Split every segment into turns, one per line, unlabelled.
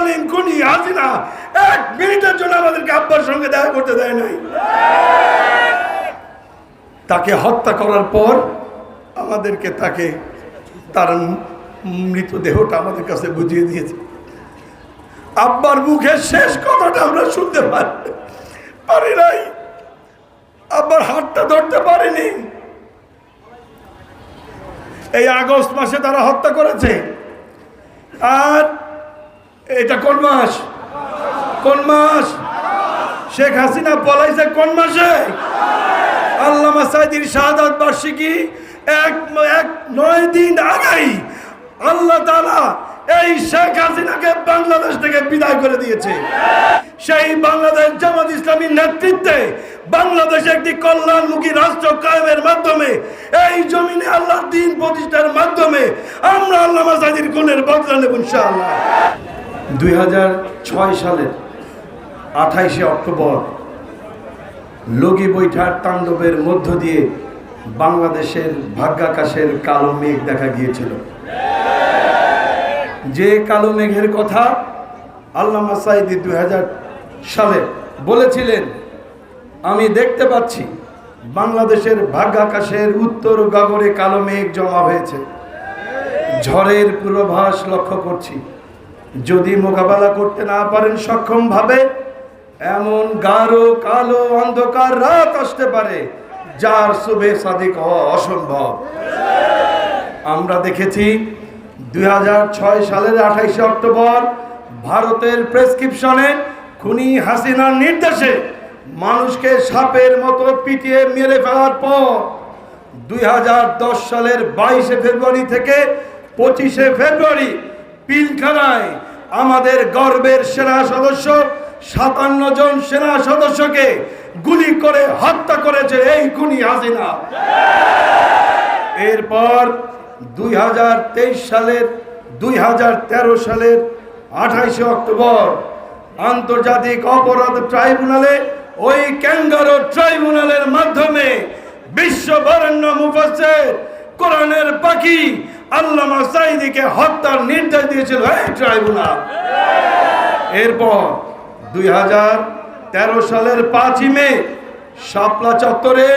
জালিম খুনি হাসিনা এক মিনিটের জন্য আমাদেরকে আব্বার সঙ্গে দেখা করতে দেয় নাই। তাকে হত্যা করার পর আমাদেরকে তার মৃতদেহটা আমাদের কাছে বুঝিয়ে দিয়েছে। আব্বার মুখে শেষ কথাটা আমরা শুনতে পারি নাই, আব্বার হাতটা ধরতে পারিনি। এই আগস্ট মাসে তারা হত্যা করেছে। আর এটা কোন মাস? শেখ হাসিনা পলাইছে কোন মাসে? আল্লামা সাঈদীর শাহাদাত বার্ষিকী 9 দিন আগেই আল্লাহ তাআলা এই শেখ হাসিনাকে বাংলাদেশ থেকে বিদায় করে দিয়েছে। সেই বাংলাদেশ জামাত ইসলামীর নেতৃত্বে বাংলাদেশে একটি কল্যাণমুখী রাষ্ট্র কায়েমের মাধ্যমে এই জমিনে আল্লাহর দ্বীন প্রতিষ্ঠার মাধ্যমে আমরা আল্লামা সাঈদীর খুনের বদলা নেব ইনশাআল্লাহ। 2006 সালের 28শে অক্টোবর লগি বৈঠার তাণ্ডবের মধ্য দিয়ে বাংলাদেশের ভাগ্যাকাশের কালো মেঘ দেখা গিয়েছিল। যে কালো মেঘের কথা আল্লামা সাঈদী 2000 সালে বলেছিলেন, আমি দেখতে পাচ্ছি বাংলাদেশের ভাগ্যাকাশের উত্তর গগনে কালো মেঘ জমা হয়েছে, ঝড়ের পূর্বাভাস লক্ষ্য করছি। যদি মোকাবেলা করতে না পারেন সক্ষমভাবে, এমন গাঢ় কালো অন্ধকার রাত আসতে পারে যার শুভে সাদিক হওয়া অসম্ভব। আমরা দেখেছি 2006 সালের 28শে অক্টোবর ভারতের প্রেসক্রিপশনে খুনি হাসিনার নির্দেশে মানুষকে সাপের মতো পিটিয়ে মেরে ফেলার পর 2010 সালের 22শে ফেব্রুয়ারি থেকে 25শে ফেব্রুয়ারি পিলখানায় আমাদের গর্বের সেনা সদস্য 57 জন সেনা সদস্যকে গুলি করে হত্যা করেছে এই খুনি হাসিনা। এরপর 2013 সালের 28শে অক্টোবর আন্তর্জাতিক অপরাধ ট্রাইব্যুনালে ওই ক্যাঙ্গারো ট্রাইব্যুনালের মাধ্যমে বিশ্ববরেণ্য মুফাসসির কোরআনের পাখি আল্লামা সাঈদীকে হত্যার নির্দেশ দিয়েছিল এই ট্রাইব্যুনাল। এরপর 2013 সালের 5ই মে শাপলা চত্বরে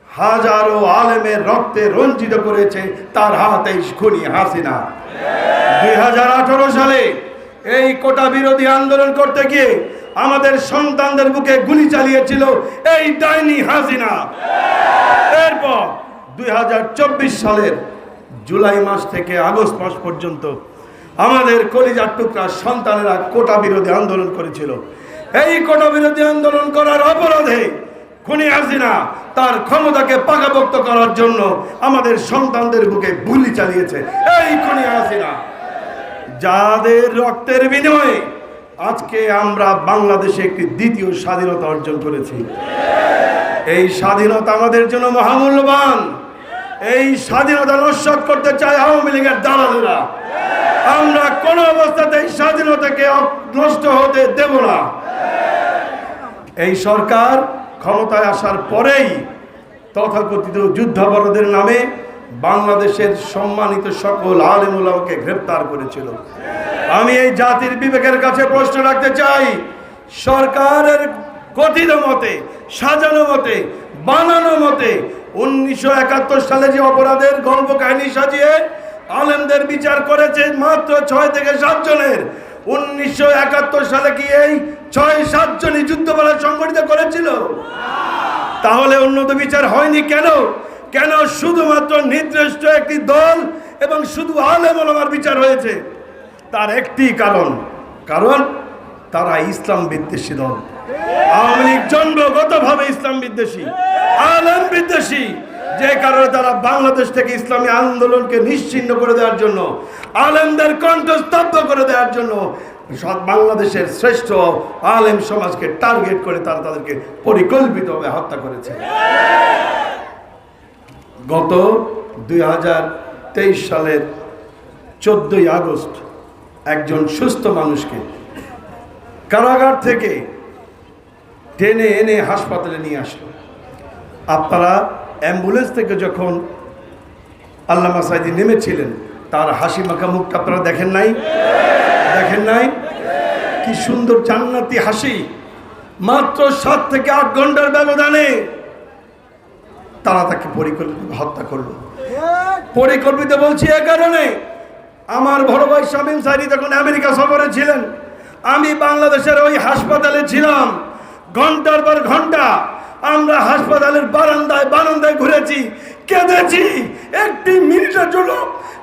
হাজারো আলেমের রক্তে রঞ্জিত করেছে তার হাতে খুনি হাসিনা। 2018 সালে এই কোটা বিরোধী আন্দোলন করতে গিয়ে আমাদের সন্তানদের বুকে গুলি চালিয়েছিল এই ডাইনি হাসিনা। এরপর 2024 সালের জুলাই মাস থেকে আগস্ট মাস পর্যন্ত আমাদের কলিজার টুকরা সন্তানেরা কোটা বিরোধী আন্দোলন করেছিল। এই কোটা বিরোধী আন্দোলন করার অপরাধে খুনি হাসিনা তার ক্ষমতাকে পাকাপোক্ত করার জন্য আমাদের সন্তানদের বুকে গুলি চালিয়েছে এই খুনি হাসিনা। যাদের রক্তের বিনিময়ে আজকে আমরা বাংলাদেশে একটি দ্বিতীয় স্বাধীনতা অর্জন করেছি। এই স্বাধীনতা আমাদের জন্য মহামূল্যবান। এই স্বাধীনতা নস্যাৎ করতে চায় আওয়ামী লীগের দালালেরা। আমরা কোন অবস্থাতেই স্বাধীনতাকে নষ্ট হতে দেব না। এই সরকার ক্ষমতায় আসার পরেই তথাকথিত যুদ্ধাপরাধের নামে বাংলাদেশের সম্মানিত সকল আলেম ওলামাকে গ্রেফতার করেছিল। আমি এই জাতির বিবেকের কাছে প্রশ্ন রাখতে চাই, সরকারের কথিত মতে, সাজানো মতে, বানানো মতে 1971 সালে যে অপরাধের গল্প কাহিনী সাজিয়ে আলেমদের বিচার করেছে মাত্র 6 থেকে 7 জনের, 1971 সালে কি এই 6-7 জনই যুদ্ধাপরাধ সংগঠিত করেছিল? তাহলে উন্নত বিচার হয়নি কেন? কেন শুধুমাত্র নির্দিষ্ট একটি দল এবং শুধু আলেম ওলামার বিচার হয়েছে? তার একটি কারণ তারা ইসলাম বিদ্বেষী দল। আওয়ামী লীগ জন্মগতভাবে ইসলাম বিদ্বেষী, আলেম বিদ্বেষী। যে কারণে তারা বাংলাদেশ থেকে ইসলামী আন্দোলনকে নিশ্চিহ্ন করে দেওয়ার জন্য, আলেমদের কণ্ঠ স্তব্ধ করে দেওয়ার জন্য বাংলাদেশের শ্রেষ্ঠ আলেম সমাজকে টার্গেট করে তারা তাদেরকে পরিকল্পিতভাবে হত্যা করেছে। গত 2023 সালের 14ই আগস্ট একজন সুস্থ মানুষকে কারাগার থেকে টেনে এনে হাসপাতালে নিয়ে আসলো। আপনারা অ্যাম্বুলেন্স থেকে যখন আল্লামা সাঈদী নেমেছিলেন তার হাসি মাখা মুখটা আপনারা দেখেন নাই? কি সুন্দর জান্নাতি হাসি, মাত্র 7 থেকে 8 ঘন্টার ব্যবধানে তারা তাকে পরিকল্পিত হত্যা করলো। পরিকল্পিত বলছি এ কারণে, আমার বড় ভাই শামীম সাইদি তখন আমেরিকা সফরে ছিলেন, আমি বাংলাদেশের ওই হাসপাতালে ছিলাম। ঘন্টার পর ঘন্টা আমরা হাসপাতালের বারান্দায় ঘুরেছি, কেঁদেছি, 1 মিনিটের জন্য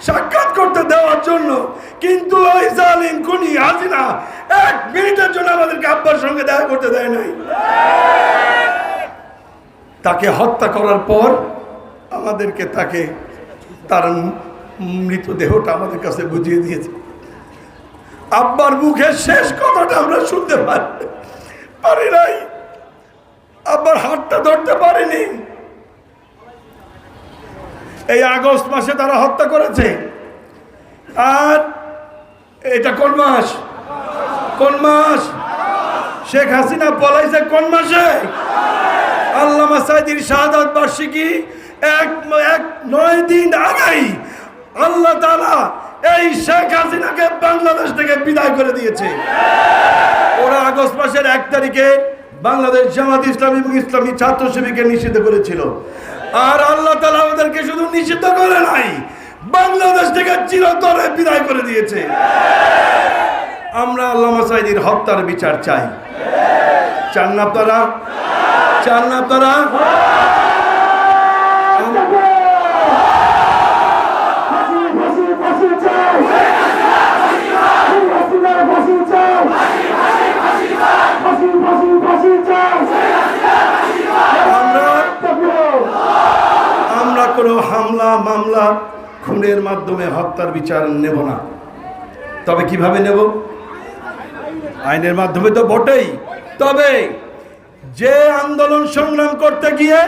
সাক্ষাৎ করতে দেওয়ার জন্য। কিন্তু ওই জালিম খুনি হাসিনা 1 মিনিটের জন্য আমাদেরকে আব্বার সঙ্গে দেখা করতে দেয় নাই। তাকে হত্যা করার পর আমাদেরকে তার মৃতদেহটা আমাদের কাছে বুঝিয়ে দিয়েছে। আব্বার মুখের শেষ কথাটা আমরা শুনতে পারি নাই, আব্বার হাতটা ধরতে পারিনি। এই আগস্ট মাসে তারা হত্যা করেছে। আর এটা কোন মাস? শেখ হাসিনা পলাইছে কোন মাসে? আল্লামা সাইদির শাহাদাত বার্ষিকী 9 দিন আগেই আল্লাহ তাআলা এই শেখ হাসিনাকে বাংলাদেশ থেকে বিদায় করে দিয়েছে। ওরা আগস্ট মাসের 1 তারিখে বাংলাদেশ জামাত ইসলামী এবং ইসলামী ছাত্র শিবিরকে নিষিদ্ধ করেছিল। আর আল্লাহ তাআলা ওদেরকে শুধু নিষিদ্ধ করে নাই, বাংলাদেশ থেকে চিরতরে বিদায় করে দিয়েছে। আমরা আল্লামা সাইদির হত্যার বিচার চাই। চান না আপনারা? আমরা কোনো হামলা মামলা খুনের মাধ্যমে হত্যার বিচার নেব না। তবে কিভাবে নেব? আইনের মাধ্যমে তো বটেই। তবে যে আন্দোলন সংগ্রাম করতে গিয়ে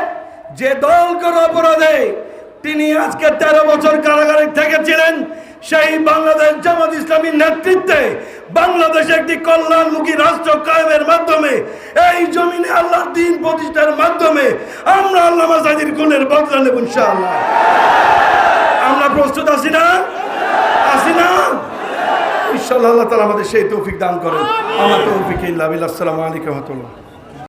যে দল করে অপরাধে তিনি আজকে 13 বছর কারাগারে থেকেছিলেন, সেই বাংলাদেশ জামাত ইসলামীর নেতৃত্বে বাংলাদেশে একটি কল্যাণমুখী রাষ্ট্র কায়েমের মাধ্যমে, এই জমিনে আল্লাহর দ্বীন প্রতিষ্ঠার মাধ্যমে আমরা আল্লামা সাইদির খুনের বদলা নেব ইনশাআল্লাহ। আমরা প্রস্তুত আছি না? ইনশাআল্লাহ আল্লাহ তাআলা আমাদের সেই তৌফিক দান করেন। আমার তৌফিক ইল্লা বিল্লাহ। আসসালামু আলাইকুম ওয়া রাহমাতুল্লাহ।